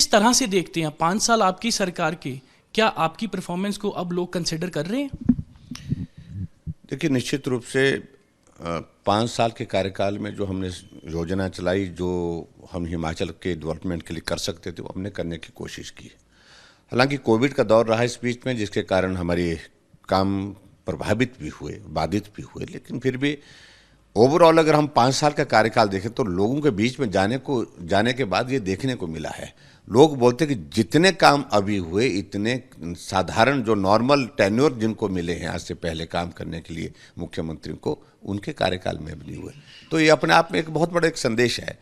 किस तरह से देखते हैं 5 साल आपकी सरकार के? क्या आपकी परफॉर्मेंस को अब लोग कंसिडर कर रहे हैं? देखिए, निश्चित रूप से 5 साल के कार्यकाल में जो हमने योजना चलाई, जो हम हिमाचल के डेवलपमेंट के लिए कर सकते थे, वो हमने करने की कोशिश की। हालांकि कोविड का दौर रहा इस बीच में, जिसके कारण हमारे काम प्रभावित भी हुए, बाधित भी हुए, लेकिन फिर भी ओवरऑल अगर हम 5 साल का कार्यकाल देखें तो लोगों के बीच में जाने के बाद ये देखने को मिला है। लोग बोलते हैं कि जितने काम अभी हुए, इतने साधारण जो नॉर्मल टेन्योर जिनको मिले हैं आज से पहले काम करने के लिए मुख्यमंत्री को, उनके कार्यकाल में भी नहीं हुए। तो ये अपने आप में एक बहुत बड़ा एक संदेश है।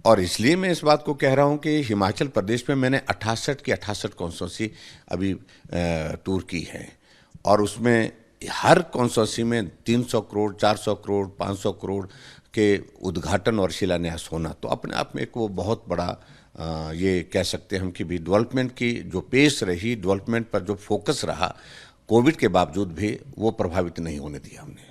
और इसलिए मैं इस बात को कह रहा हूँ कि हिमाचल प्रदेश में मैंने 68 की 68 कॉन्स्टिट्यूंसी अभी टूर की है, और उसमें हर कॉन्स्टिट्यूंसी में 300 करोड़, 400 करोड़, 500 करोड़ के उद्घाटन और शिलान्यास होना, तो अपने आप में एक वो बहुत बड़ा ये कह सकते हैं हम कि भी डेवलपमेंट की जो पेस रही, डेवलपमेंट पर जो फोकस रहा, कोविड के बावजूद भी वो प्रभावित नहीं होने दिया हमने।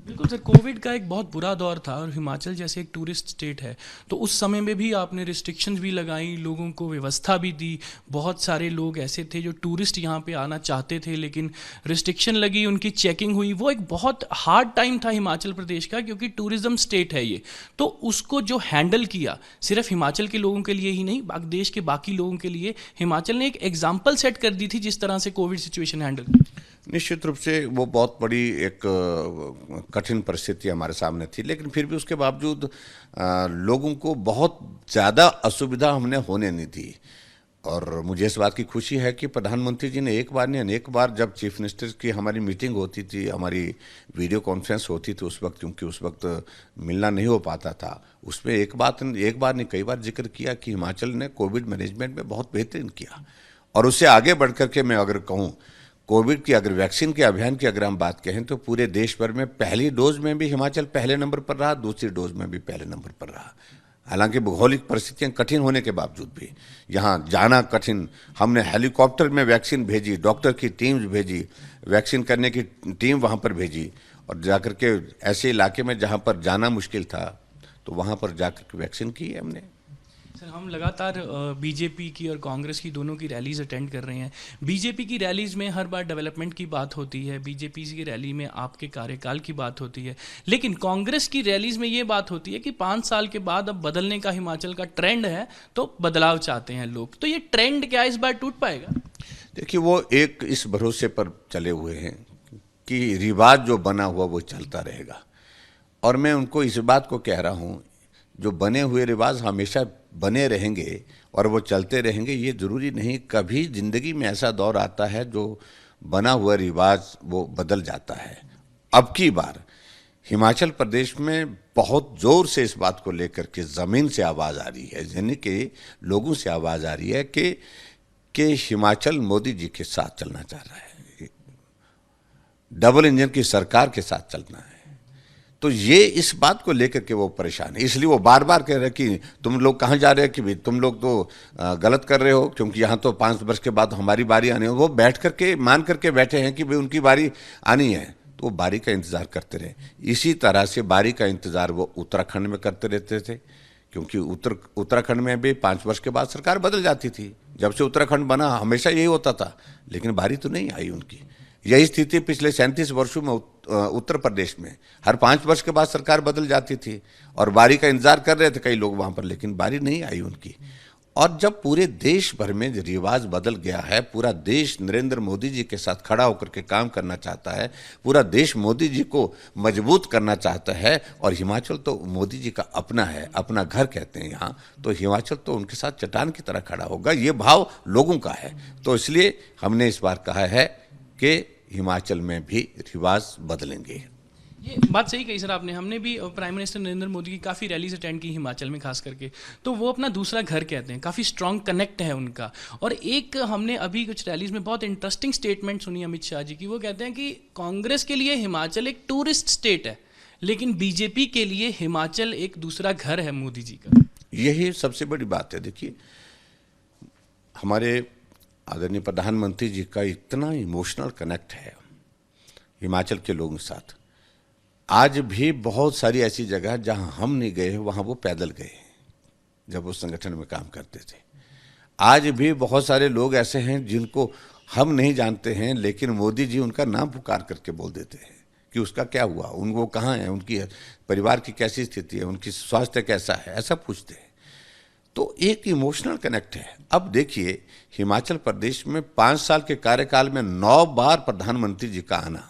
बिल्कुल सर, कोविड का एक बहुत बुरा दौर था और हिमाचल जैसे एक टूरिस्ट स्टेट है, तो उस समय में भी आपने रिस्ट्रिक्शंस भी लगाई, लोगों को व्यवस्था भी दी। बहुत सारे लोग ऐसे थे जो टूरिस्ट यहाँ पे आना चाहते थे, लेकिन रिस्ट्रिक्शन लगी, उनकी चेकिंग हुई। वो एक बहुत हार्ड टाइम था हिमाचल प्रदेश का, क्योंकि टूरिज्म स्टेट है ये। तो उसको जो हैंडल किया, सिर्फ हिमाचल के लोगों के लिए ही नहीं, देश के बाकी लोगों के लिए हिमाचल ने एक एग्जाम्पल सेट कर दी थी जिस तरह से कोविड सिचुएशन हैंडल की। निश्चित रूप से वो बहुत बड़ी एक कठिन परिस्थिति हमारे सामने थी, लेकिन फिर भी उसके बावजूद लोगों को बहुत ज़्यादा असुविधा हमने होने नहीं दी। और मुझे इस बात की खुशी है कि प्रधानमंत्री जी ने एक बार नहीं अनेक बार, जब चीफ मिनिस्टर की हमारी मीटिंग होती थी, हमारी वीडियो कॉन्फ्रेंस होती थी उस वक्त, क्योंकि उस वक्त मिलना नहीं हो पाता था, उसमें एक बार नहीं कई बार जिक्र किया कि हिमाचल ने कोविड मैनेजमेंट में बहुत बेहतरीन किया। और उससे आगे बढ़ करके मैं अगर कहूँ, कोविड की अगर वैक्सीन के अभियान की अगर हम बात कहें तो पूरे देश भर में पहली डोज में भी हिमाचल पहले नंबर पर रहा, दूसरी डोज में भी पहले नंबर पर रहा। हालांकि भौगोलिक परिस्थितियां कठिन होने के बावजूद भी, यहाँ जाना कठिन, हमने हेलीकॉप्टर में वैक्सीन भेजी, डॉक्टर की टीम्स भेजी, वैक्सीन करने की टीम वहाँ पर भेजी, और जाकर के ऐसे इलाके में जहाँ पर जाना मुश्किल था, तो वहाँ पर जाकर के वैक्सीन की है हमने। सर, हम लगातार बीजेपी की और कांग्रेस की दोनों की रैलीज अटेंड कर रहे हैं। बीजेपी की रैलीज में हर बार डेवलपमेंट की बात होती है, बीजेपी की रैली में आपके कार्यकाल की बात होती है, लेकिन कांग्रेस की रैलीज में ये बात होती है कि 5 साल के बाद अब बदलने का हिमाचल का ट्रेंड है, तो बदलाव चाहते हैं लोग। तो ये ट्रेंड क्या इस बार टूट पाएगा? देखिए, वो एक इस भरोसे पर चले हुए हैं कि रिवाज जो बना हुआ वो चलता रहेगा, और मैं उनको इस बात को कह रहा हूँ, जो बने हुए रिवाज हमेशा बने रहेंगे और वो चलते रहेंगे, ये ज़रूरी नहीं। कभी ज़िंदगी में ऐसा दौर आता है जो बना हुआ रिवाज वो बदल जाता है। अब की बार हिमाचल प्रदेश में बहुत ज़ोर से इस बात को लेकर के ज़मीन से आवाज़ आ रही है, यानी कि लोगों से आवाज़ आ रही है कि हिमाचल मोदी जी के साथ चलना चाह रहा है, डबल इंजन की सरकार के साथ चलना है। तो ये इस बात को लेकर के वो परेशान है, इसलिए वो बार बार कह रहे हैं कि तुम लोग कहाँ जा रहे हैं, कि भाई तुम लोग तो गलत कर रहे हो, क्योंकि यहाँ तो 5 वर्ष के बाद हमारी बारी आनी है। वो बैठ करके मान करके बैठे हैं कि भाई उनकी बारी आनी है, तो वो बारी का इंतज़ार करते रहे। इसी तरह से बारी का इंतज़ार वो उत्तराखंड में करते रहते थे, क्योंकि उत्तराखंड में भी 5 वर्ष के बाद सरकार बदल जाती थी। जब से उत्तराखंड बना हमेशा यही होता था, लेकिन बारी तो नहीं आई उनकी। यही स्थिति पिछले 37 वर्षों में उत्तर प्रदेश में, हर 5 वर्ष के बाद सरकार बदल जाती थी और बारी का इंतजार कर रहे थे कई लोग वहाँ पर, लेकिन बारी नहीं आई उनकी। और जब पूरे देश भर में रिवाज बदल गया है, पूरा देश नरेंद्र मोदी जी के साथ खड़ा होकर के काम करना चाहता है, पूरा देश मोदी जी को मजबूत करना चाहता है, और हिमाचल तो मोदी जी का अपना है, अपना घर कहते हैं यहाँ, तो हिमाचल तो उनके साथ चट्टान की तरह खड़ा होगा, ये भाव लोगों का है। तो इसलिए हमने इस बार कहा है कि हिमाचल में भी रिवाज बदलेंगे। ये बात सही कही सर आपने। हमने भी प्राइम मिनिस्टर नरेंद्र मोदी की काफ़ी रैलीज अटेंड की हिमाचल में खास करके, तो वो अपना दूसरा घर कहते हैं, काफ़ी स्ट्रॉन्ग कनेक्ट है उनका। और एक हमने अभी कुछ रैलीज में बहुत इंटरेस्टिंग स्टेटमेंट सुनी अमित शाह जी की। वो कहते हैं कि कांग्रेस के लिए हिमाचल एक टूरिस्ट स्टेट है, लेकिन बीजेपी के लिए हिमाचल एक दूसरा घर है मोदी जी का। यही सबसे बड़ी बात है। देखिए, हमारे आदरणीय प्रधानमंत्री जी का इतना इमोशनल कनेक्ट है हिमाचल के लोगों के साथ। आज भी बहुत सारी ऐसी जगह जहां हम नहीं गए, वहां वो पैदल गए जब वो संगठन में काम करते थे। आज भी बहुत सारे लोग ऐसे हैं जिनको हम नहीं जानते हैं, लेकिन मोदी जी उनका नाम पुकार करके बोल देते हैं कि उसका क्या हुआ, वो कहाँ है, उनकी परिवार की कैसी स्थिति है, उनकी स्वास्थ्य कैसा है, ऐसा पूछते हैं। तो एक इमोशनल कनेक्ट है। अब देखिए, हिमाचल प्रदेश में 5 साल के कार्यकाल में 9 बार प्रधानमंत्री जी का आना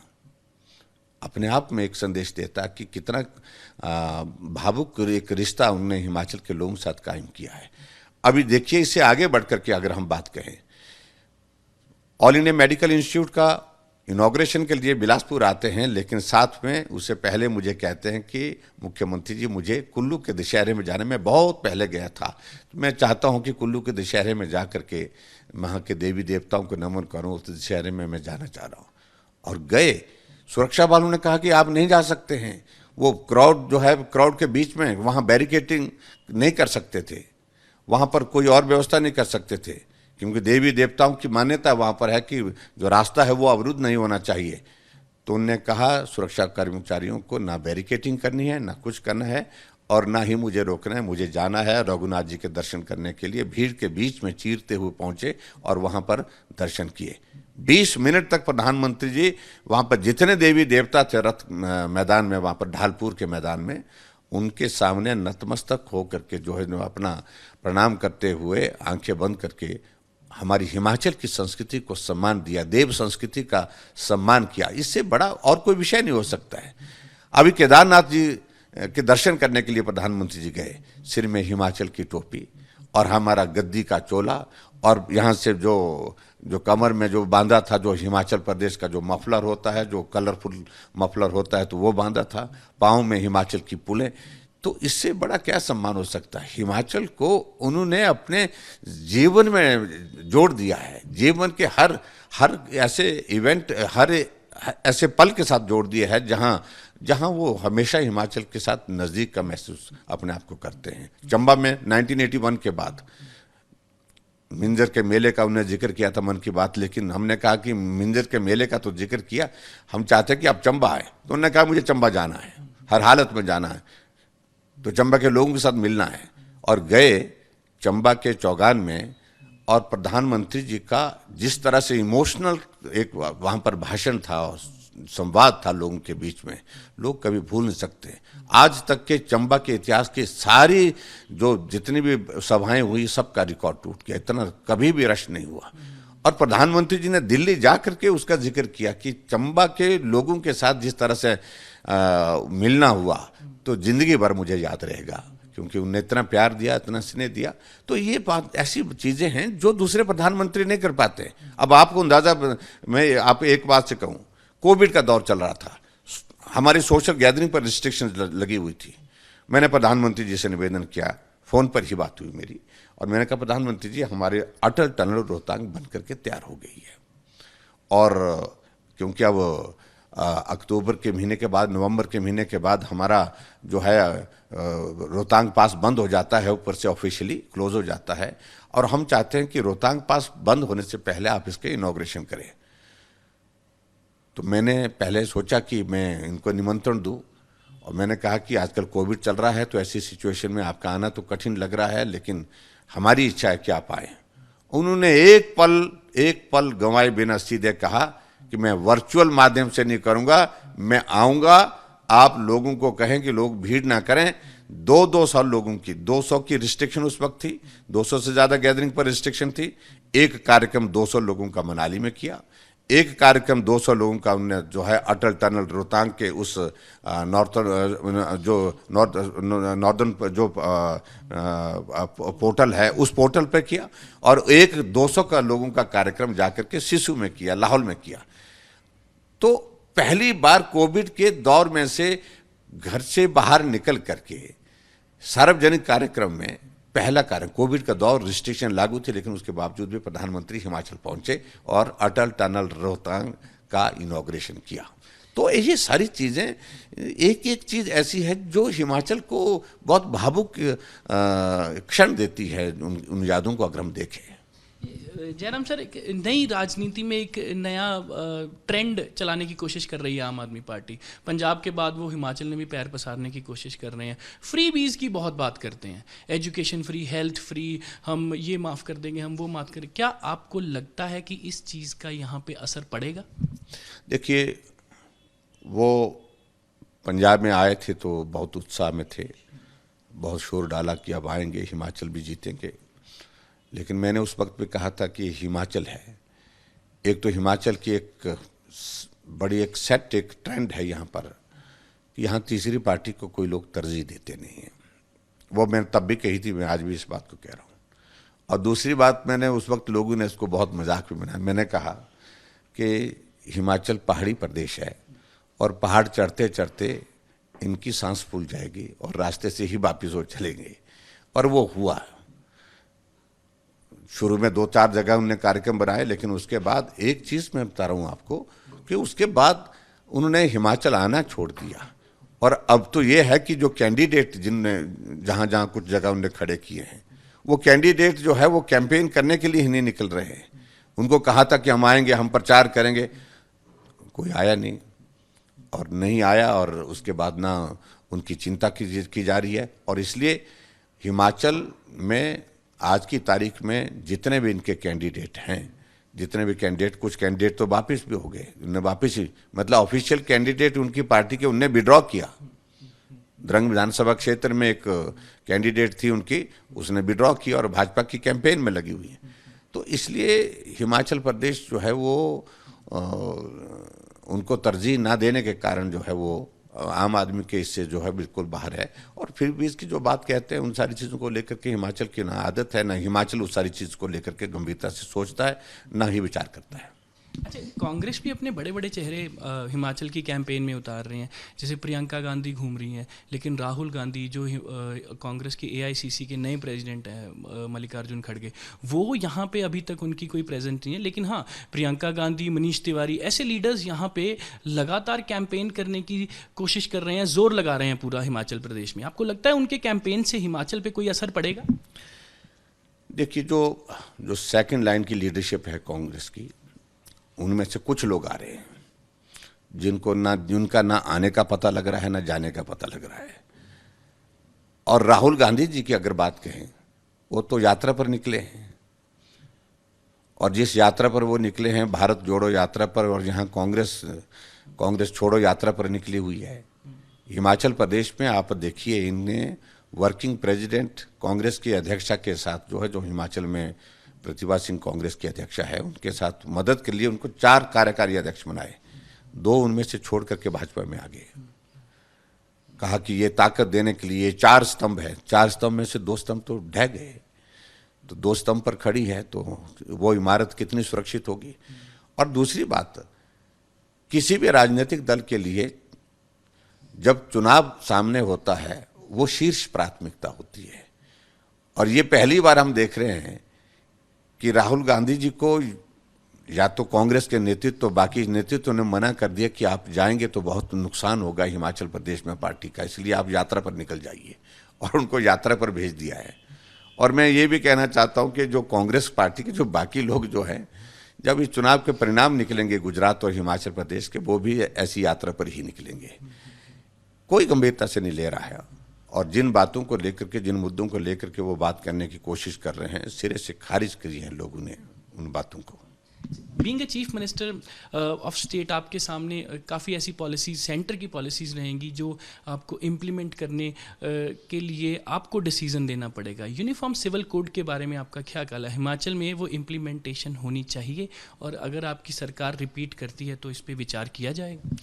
अपने आप में एक संदेश देता कि कितना भावुक एक रिश्ता उन्होंने हिमाचल के लोगों के साथ कायम किया है। अभी देखिए, इससे आगे बढ़कर के अगर हम बात करें, ऑल इंडिया मेडिकल इंस्टीट्यूट का इनॉग्रेशन के लिए बिलासपुर आते हैं, लेकिन साथ में उससे पहले मुझे कहते हैं कि मुख्यमंत्री जी, मुझे कुल्लू के दशहरे में जाने में बहुत पहले गया था, तो मैं चाहता हूं कि कुल्लू के दशहरे में जा करके वहाँ के देवी देवताओं को नमन करूं, उस दशहरे में मैं जाना चाह रहा हूँ। और गए, सुरक्षा वालों ने कहा कि आप नहीं जा सकते हैं, वो क्राउड जो है, क्राउड के बीच में वहाँ बैरिकेटिंग नहीं कर सकते थे, वहाँ पर कोई और व्यवस्था नहीं कर सकते थे, क्योंकि देवी देवताओं की मान्यता वहाँ पर है कि जो रास्ता है वो अवरुद्ध नहीं होना चाहिए। तो उन्होंने कहा सुरक्षा कर्मचारियों को ना बैरिकेटिंग करनी है, ना कुछ करना है, और ना ही मुझे रोकना है, मुझे जाना है रघुनाथ जी के दर्शन करने के लिए। भीड़ के बीच में चीरते हुए पहुंचे और वहाँ पर दर्शन किए। 20 मिनट तक प्रधानमंत्री जी वहाँ पर जितने देवी देवता थे रथ मैदान में, वहाँ पर ढालपुर के मैदान में, उनके सामने नतमस्तक होकर के जो है अपना प्रणाम करते हुए आंखें बंद करके हमारी हिमाचल की संस्कृति को सम्मान दिया, देव संस्कृति का सम्मान किया। इससे बड़ा और कोई विषय नहीं हो सकता है। अभी केदारनाथ जी के दर्शन करने के लिए प्रधानमंत्री जी गए, सिर में हिमाचल की टोपी और हमारा गद्दी का चोला, और यहाँ से जो कमर में जो बांधा था, जो हिमाचल प्रदेश का जो मफलर होता है, जो कलरफुल मफलर होता है, तो वो बांधा था, पाँव में हिमाचल की पुलें। तो इससे बड़ा क्या सम्मान हो सकता है। हिमाचल को उन्होंने अपने जीवन में जोड़ दिया है, जीवन के हर ऐसे इवेंट, हर ऐसे पल के साथ जोड़ दिया है जहां वो हमेशा हिमाचल के साथ नज़दीक का महसूस अपने आप को करते हैं। चंबा में 1981 के बाद मिंजर के मेले का उन्होंने जिक्र किया था मन की बात, लेकिन हमने कहा कि मिंजर के मेले का तो जिक्र किया, हम चाहते कि आप चंबा आए। तो उन्होंने कहा मुझे चंबा जाना है, हर हालत में जाना है, तो चंबा के लोगों के साथ मिलना है। और गए चंबा के चौगान में, और प्रधानमंत्री जी का जिस तरह से इमोशनल एक वहाँ पर भाषण था और संवाद था लोगों के बीच में, लोग कभी भूल नहीं सकते। आज तक के चंबा के इतिहास की सारी जो जितनी भी सभाएं हुई, सबका रिकॉर्ड टूट गया, इतना कभी भी रश नहीं हुआ। और प्रधानमंत्री जी ने दिल्ली जा करके उसका जिक्र किया कि चंबा के लोगों के साथ जिस तरह से मिलना हुआ, तो जिंदगी भर मुझे याद रहेगा, क्योंकि उन्हें इतना प्यार दिया, इतना स्नेह दिया। तो ये बात, ऐसी चीजें हैं जो दूसरे प्रधानमंत्री नहीं कर पाते। अब आपको अंदाजा, मैं आप एक बात से कहूँ, कोविड का दौर चल रहा था, हमारी सोशल गैदरिंग पर रिस्ट्रिक्शंस लगी हुई थी। मैंने प्रधानमंत्री जी से निवेदन किया, फोन पर ही बात हुई मेरी, और मैंने कहा प्रधानमंत्री जी, हमारे अटल टनल रोहतांग बन करके तैयार हो गई है, और क्योंकि अब अक्टूबर के महीने के बाद, नवंबर के महीने के बाद हमारा जो है रोहतांग पास बंद हो जाता है, ऊपर से ऑफिशियली क्लोज हो जाता है, और हम चाहते हैं कि रोहतांग पास बंद होने से पहले आप इसके इनॉग्रेशन करें। तो मैंने पहले सोचा कि मैं इनको निमंत्रण दूं, और मैंने कहा कि आजकल कोविड चल रहा है, तो ऐसी सिचुएशन में आपका आना तो कठिन लग रहा है, लेकिन हमारी इच्छा है कि आप आए। उन्होंने एक पल गंवाए बिना सीधे कहा कि मैं वर्चुअल माध्यम से नहीं करूंगा, मैं आऊंगा, आप लोगों को कहें कि लोग भीड़ ना करें। 200 लोगों की, 200 की रिस्ट्रिक्शन उस वक्त थी, 200 से ज्यादा गैदरिंग पर रिस्ट्रिक्शन थी। एक कार्यक्रम 200 लोगों का मनाली में किया, एक कार्यक्रम 200 लोगों का उन्होंने जो है अटल टनल रोहतांग के उस नॉर्थर्न जो पोर्टल है, उस पोर्टल पर किया, और एक 200 का लोगों का कार्यक्रम जाकर के सिसु में किया, लाहौल में किया। तो पहली बार कोविड के दौर में से घर से बाहर निकल करके सार्वजनिक कार्यक्रम में पहला कार्य, कोविड का दौर, रिस्ट्रिक्शन लागू थे, लेकिन उसके बावजूद भी प्रधानमंत्री हिमाचल पहुंचे और अटल टनल रोहतांग का इनॉग्रेशन किया। तो ये सारी चीजें, एक एक चीज ऐसी है जो हिमाचल को बहुत भावुक क्षण देती है, उन यादों को अगर हम देखें। जयराम सर, एक नई राजनीति में एक नया ट्रेंड चलाने की कोशिश कर रही है आम आदमी पार्टी। पंजाब के बाद वो हिमाचल में भी पैर पसारने की कोशिश कर रहे हैं। फ्री बीज की बहुत बात करते हैं, एजुकेशन फ्री, हेल्थ फ्री, हम ये माफ़ कर देंगे, हम वो माफ़ करें। क्या आपको लगता है कि इस चीज़ का यहाँ पे असर पड़ेगा? देखिए, वो पंजाब में आए थे तो बहुत उत्साह में थे, बहुत शोर डाला कि अब आएंगे, हिमाचल भी जीतेंगे। लेकिन मैंने उस वक्त भी कहा था कि हिमाचल है, एक तो हिमाचल की एक बड़ी एक सेट एक ट्रेंड है यहाँ पर कि यहाँ तीसरी पार्टी को कोई लोग तरजीह देते नहीं हैं। वो मैंने तब भी कही थी, मैं आज भी इस बात को कह रहा हूँ। और दूसरी बात, मैंने उस वक्त लोगों ने इसको बहुत मजाक में बनाया। मैंने कहा कि हिमाचल पहाड़ी प्रदेश है और पहाड़ चढ़ते चढ़ते इनकी सांस फूल जाएगी और रास्ते से ही वापिस वो चलेंगे। और वो हुआ। शुरू में 2-4 जगह उन्होंने कार्यक्रम बनाए, लेकिन उसके बाद एक चीज़ मैं बता रहा हूँ आपको कि उसके बाद उन्होंने हिमाचल आना छोड़ दिया। और अब तो ये है कि जो कैंडिडेट जिनने जहाँ जहाँ कुछ जगह उन्होंने खड़े किए हैं, वो कैंडिडेट जो है वो कैंपेन करने के लिए ही नहीं निकल रहे हैं। उनको कहा था कि हम आएंगे, हम प्रचार करेंगे, कोई आया नहीं और नहीं आया। और उसके बाद ना उनकी चिंता की जा रही है। और इसलिए हिमाचल में आज की तारीख में जितने भी इनके कैंडिडेट हैं, जितने भी कैंडिडेट, कुछ कैंडिडेट तो वापस भी हो गए, उन्होंने वापस ही मतलब ऑफिशियल कैंडिडेट उनकी पार्टी के उनने विड्रॉ किया। द्रंग विधानसभा क्षेत्र में एक कैंडिडेट थी उनकी, उसने विड्रॉ किया और भाजपा की कैंपेन में लगी हुई है। तो इसलिए हिमाचल प्रदेश जो है वो उनको तरजीह ना देने के कारण जो है वो आम आदमी के इससे जो है बिल्कुल बाहर है। और फिर भी इसकी जो बात कहते हैं उन सारी चीज़ों को लेकर के हिमाचल की ना आदत है, ना हिमाचल उस सारी चीज़ को लेकर के गंभीरता से सोचता है, ना ही विचार करता है। अच्छा, कांग्रेस भी अपने बड़े बड़े चेहरे हिमाचल की कैंपेन में उतार रहे हैं, जैसे प्रियंका गांधी घूम रही हैं, लेकिन राहुल गांधी जो कांग्रेस के एआईसीसी के नए प्रेसिडेंट हैं मल्लिकार्जुन खड़गे, वो यहाँ पे अभी तक उनकी कोई प्रेजेंट नहीं है। लेकिन हाँ, प्रियंका गांधी, मनीष तिवारी, ऐसे लीडर्स यहाँ पे लगातार कैंपेन करने की कोशिश कर रहे हैं, जोर लगा रहे हैं पूरा हिमाचल प्रदेश में। आपको लगता है उनके कैंपेन से हिमाचल पे कोई असर पड़ेगा? देखिए, जो सेकेंड लाइन की लीडरशिप है कांग्रेस की, उनमें से कुछ लोग आ रहे हैं जिनका ना आने का पता लग रहा है, ना जाने का पता लग रहा है। और राहुल गांधी जी की अगर बात कहें, वो तो यात्रा पर निकले हैं, और जिस यात्रा पर वो निकले हैं, भारत जोड़ो यात्रा पर, और यहाँ कांग्रेस छोड़ो यात्रा पर निकली हुई है। हिमाचल प्रदेश में आप देखिए, इनने वर्किंग प्रेसिडेंट कांग्रेस की अध्यक्षा के साथ जो है, जो हिमाचल में प्रतिभा सिंह कांग्रेस की अध्यक्षा है, उनके साथ मदद के लिए उनको 4 कार्यकारी अध्यक्ष बनाए। 2 उनमें से छोड़ करके भाजपा में आ गए। कहा कि ये ताकत देने के लिए 4 स्तंभ है, 4 स्तंभ में से 2 स्तंभ तो ढह गए, तो 2 स्तंभ पर खड़ी है तो वो इमारत कितनी सुरक्षित होगी। और दूसरी बात, किसी भी राजनीतिक दल के लिए जब चुनाव सामने होता है, वो शीर्ष प्राथमिकता होती है। और ये पहली बार हम देख रहे हैं कि राहुल गांधी जी को या तो कांग्रेस के नेतृत्व, बाकी नेतृत्व ने मना कर दिया कि आप जाएंगे तो बहुत नुकसान होगा हिमाचल प्रदेश में पार्टी का, इसलिए आप यात्रा पर निकल जाइए, और उनको यात्रा पर भेज दिया है। और मैं ये भी कहना चाहता हूं कि जो कांग्रेस पार्टी के जो बाकी लोग जो हैं, जब इस चुनाव के परिणाम निकलेंगे गुजरात और हिमाचल प्रदेश के, वो भी ऐसी यात्रा पर ही निकलेंगे। कोई गंभीरता से नहीं ले रहा है, और जिन बातों को लेकर के, जिन मुद्दों को लेकर के वो बात करने की कोशिश कर रहे हैं, सिरे से खारिज करी है लोगों ने उन बातों को। Being a chief minister of state, आपके सामने काफ़ी ऐसी पॉलिसीज, सेंटर की पॉलिसीज़ रहेंगी जो आपको इम्प्लीमेंट करने के लिए आपको डिसीजन देना पड़ेगा। यूनिफॉर्म सिविल कोड के बारे में आपका क्या ख्याल है? हिमाचल में वो इम्प्लीमेंटेशन होनी चाहिए, और अगर आपकी सरकार रिपीट करती है तो इस पर विचार किया जाएगा?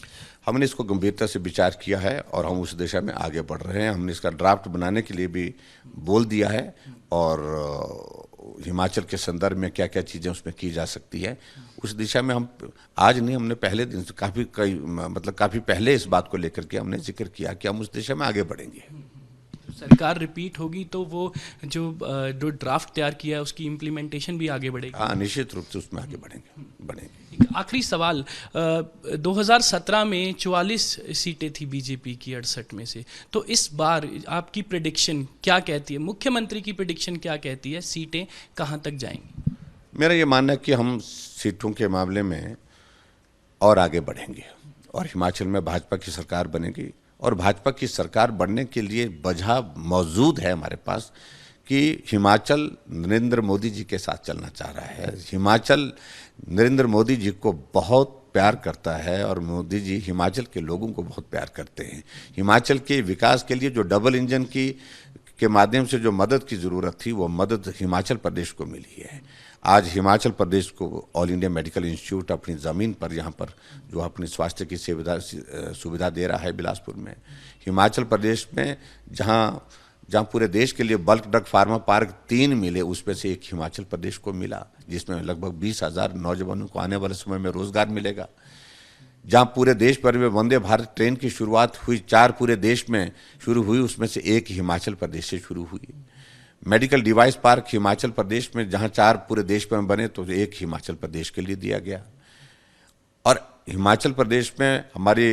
हमने इसको गंभीरता से विचार किया है और हम उस दिशा में आगे बढ़ रहे हैं। हमने इसका ड्राफ्ट बनाने के लिए भी बोल दिया है, और हिमाचल के संदर्भ में क्या क्या चीज़ें उसमें की जा सकती है, उस दिशा में हम आज नहीं, हमने पहले दिन से काफ़ी पहले इस बात को लेकर के हमने जिक्र किया कि हम उस दिशा में आगे बढ़ेंगे। सरकार रिपीट होगी तो वो जो ड्राफ्ट तैयार किया है उसकी इम्प्लीमेंटेशन भी आगे बढ़ेगी? हाँ, निश्चित रूप से उसमें आगे बढ़ेंगे। एक आखिरी सवाल, 2017 में 44 सीटें थी बीजेपी की 68 में से, तो इस बार आपकी प्रेडिक्शन क्या कहती है? मुख्यमंत्री की प्रेडिक्शन क्या कहती है? सीटें कहाँ तक जाएंगी? मेरा ये मानना है कि हम सीटों के मामले में और आगे बढ़ेंगे और हिमाचल में भाजपा की सरकार बनेगी। और भाजपा की सरकार बनने के लिए वजह मौजूद है हमारे पास कि हिमाचल नरेंद्र मोदी जी के साथ चलना चाह रहा है। हिमाचल नरेंद्र मोदी जी को बहुत प्यार करता है और मोदी जी हिमाचल के लोगों को बहुत प्यार करते हैं। हिमाचल के विकास के लिए जो डबल इंजन के माध्यम से जो मदद की ज़रूरत थी वो मदद हिमाचल प्रदेश को मिली है। आज हिमाचल प्रदेश को ऑल इंडिया मेडिकल इंस्टीट्यूट अपनी ज़मीन पर यहाँ पर जो अपनी स्वास्थ्य की सुविधा दे रहा है बिलासपुर में। हिमाचल प्रदेश में जहाँ पूरे देश के लिए बल्क ड्रग फार्मा पार्क 3 मिले, उसमें से एक हिमाचल प्रदेश को मिला, जिसमें लगभग 20,000 नौजवानों को आने वाले समय में रोजगार मिलेगा। जहाँ पूरे देश भर में वंदे भारत ट्रेन की शुरुआत हुई, 4 पूरे देश में शुरू हुई, उसमें से एक हिमाचल प्रदेश से शुरू हुई। Medical device park Himachal Pradesh में जहाँ 4 पूरे देश में बने तो एक हिमाचल प्रदेश के लिए दिया गया। और हिमाचल प्रदेश में हमारी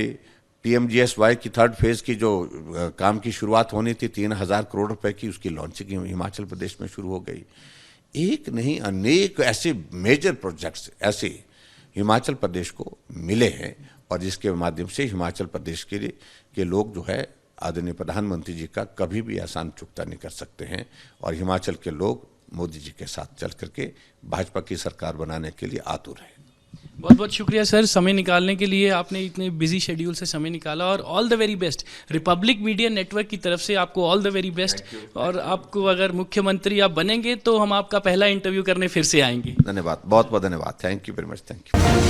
PMGSY की 3rd फेज की जो काम की शुरुआत होनी थी 3,000 करोड़ रुपए की, उसकी लॉन्चिंग हिमाचल प्रदेश में शुरू हो गई। एक नहीं अनेक ऐसे मेजर प्रोजेक्ट्स ऐसे हिमाचल प्रदेश को मिले हैं और जिसके माध्यम से हिमाचल प्रदेश के लोग जो है आदरणीय प्रधानमंत्री जी का कभी भी एहसान चुकता नहीं कर सकते हैं। और हिमाचल के लोग मोदी जी के साथ चल करके भाजपा की सरकार बनाने के लिए आतुर हैं। बहुत बहुत शुक्रिया सर, समय निकालने के लिए। आपने इतने बिजी शेड्यूल से समय निकाला और all the very best. Republic media network की तरफ से आपको ऑल द वेरी बेस्ट। और आपको अगर मुख्यमंत्री आप बनेंगे तो हम आपका पहला इंटरव्यू करने फिर से आएंगे। धन्यवाद, बहुत बहुत धन्यवाद। Thank you very much. Thank you.